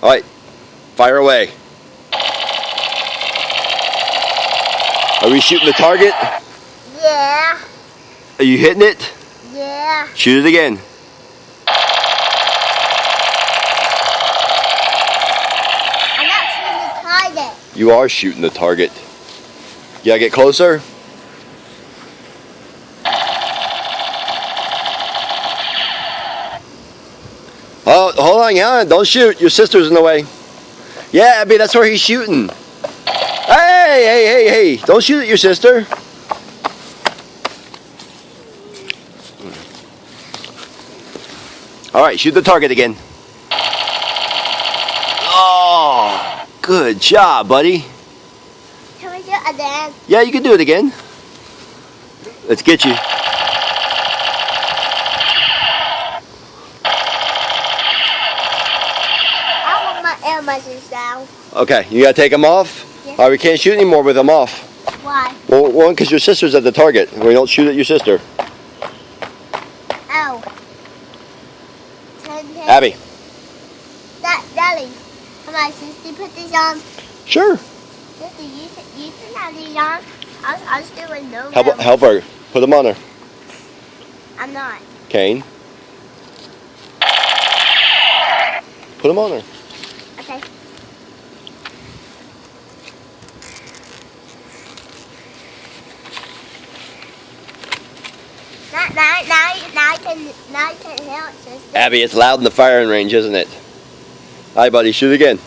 Alright, fire away. Are we shooting the target? Yeah. Are you hitting it? Yeah. Shoot it again. I'm not shooting the target. You are shooting the target. You gotta get closer. Oh, hold on, yeah, don't shoot. Your sister's in the way. Yeah, Abby, that's where he's shooting. Hey, don't shoot at your sister. All right, shoot the target again. Oh, good job, buddy. Can we do it again? Yeah, you can do it again. Let's get you. I want my air muscles down. Okay, you gotta take them off? Yeah. All right, we can't shoot anymore with them off. Why? Well, one, because your sister's at the target. We don't shoot at your sister. Ow. Abby. Daddy, come on, sister, put these on. Sure. Sister, you can have these on. I'll just do it no. Help her. Put them on her. I'm not. Kane. Put them on her. Okay. Now you can hear it, sister. Abby, it's loud in the firing range, isn't it? All right, buddy, shoot again.